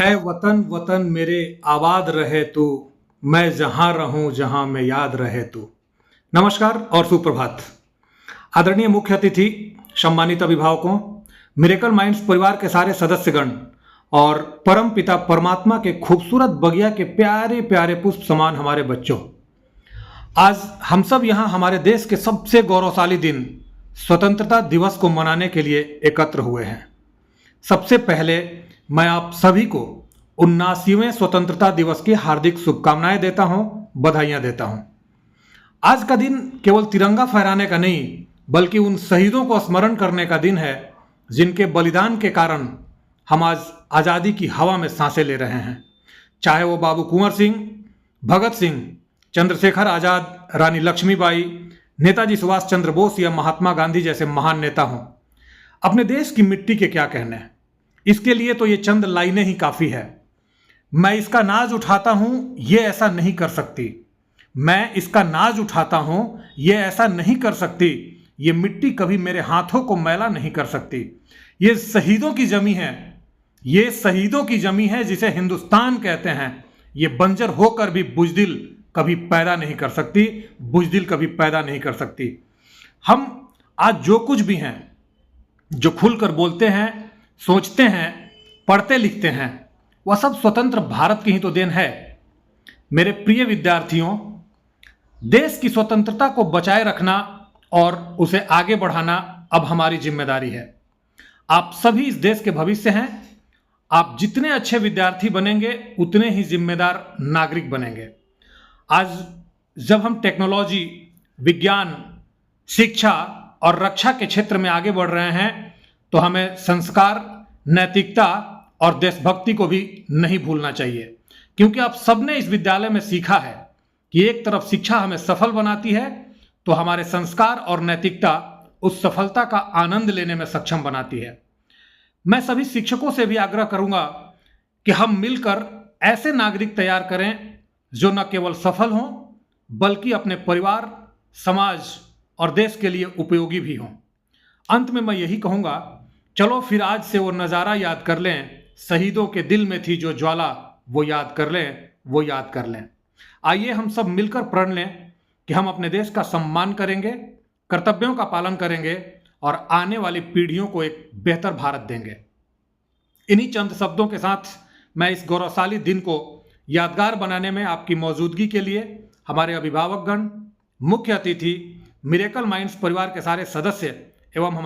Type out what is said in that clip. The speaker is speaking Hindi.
है वतन वतन मेरे आबाद रहे तू, मैं जहां रहूं जहां में याद रहे तू। नमस्कार और सुप्रभात। आदरणीय मुख्य अतिथि, सम्मानित अभिभावकों, मिरेकल माइंड्स परिवार के सारे सदस्यगण और परम पिता परमात्मा के खूबसूरत बगिया के प्यारे प्यारे पुष्प समान हमारे बच्चों, आज हम सब यहाँ हमारे देश के सबसे गौरवशाली दिन स्वतंत्रता दिवस को मनाने के लिए एकत्र हुए हैं। सबसे पहले मैं आप सभी को 79वें स्वतंत्रता दिवस की हार्दिक शुभकामनाएं देता हूं, बधाइयां देता हूं। आज का दिन केवल तिरंगा फहराने का नहीं, बल्कि उन शहीदों को स्मरण करने का दिन है जिनके बलिदान के कारण हम आज आज़ादी की हवा में सांसें ले रहे हैं। चाहे वो बाबू कुंवर सिंह, भगत सिंह, चंद्रशेखर आज़ाद, रानी लक्ष्मीबाई, नेताजी सुभाष चंद्र बोस या महात्मा गांधी जैसे महान नेता हों। अपने देश की मिट्टी के क्या कहने हैं, इसके लिए तो ये चंद लाइनें ही काफ़ी है। मैं इसका नाज उठाता हूँ, ये ऐसा नहीं कर सकती। मैं इसका नाज उठाता हूँ, ये ऐसा नहीं कर सकती। ये मिट्टी कभी मेरे हाथों को मैला नहीं कर सकती। ये शहीदों की जमी है, ये शहीदों की जमी है जिसे हिंदुस्तान कहते हैं। ये बंजर होकर भी बुजदिल कभी पैदा नहीं कर सकती, बुजदिल कभी पैदा नहीं कर सकती। हम आज जो कुछ भी हैं, जो खुलकर बोलते हैं, सोचते हैं, पढ़ते लिखते हैं, वह सब स्वतंत्र भारत की ही तो देन है। मेरे प्रिय विद्यार्थियों, देश की स्वतंत्रता को बचाए रखना और उसे आगे बढ़ाना अब हमारी जिम्मेदारी है। आप सभी इस देश के भविष्य हैं। आप जितने अच्छे विद्यार्थी बनेंगे, उतने ही जिम्मेदार नागरिक बनेंगे। आज जब हम टेक्नोलॉजी, विज्ञान, शिक्षा और रक्षा के क्षेत्र में आगे बढ़ रहे हैं, तो हमें संस्कार, नैतिकता और देशभक्ति को भी नहीं भूलना चाहिए। क्योंकि आप सबने इस विद्यालय में सीखा है कि एक तरफ शिक्षा हमें सफल बनाती है, तो हमारे संस्कार और नैतिकता उस सफलता का आनंद लेने में सक्षम बनाती है। मैं सभी शिक्षकों से भी आग्रह करूंगा कि हम मिलकर ऐसे नागरिक तैयार करें जो न केवल सफल हों, बल्कि अपने परिवार, समाज और देश के लिए उपयोगी भी हों। अंत में मैं यही कहूँगा, चलो फिर आज से वो नज़ारा याद कर लें, शहीदों के दिल में थी जो ज्वाला, वो याद कर लें, वो याद कर लें। आइए हम सब मिलकर प्रण लें कि हम अपने देश का सम्मान करेंगे, कर्तव्यों का पालन करेंगे और आने वाली पीढ़ियों को एक बेहतर भारत देंगे। इन्हीं चंद शब्दों के साथ मैं इस गौरवशाली दिन को यादगार बनाने में आपकी मौजूदगी के लिए हमारे अभिभावकगण, मुख्य अतिथि, मिरेकल माइंड्स परिवार के सारे सदस्य एवं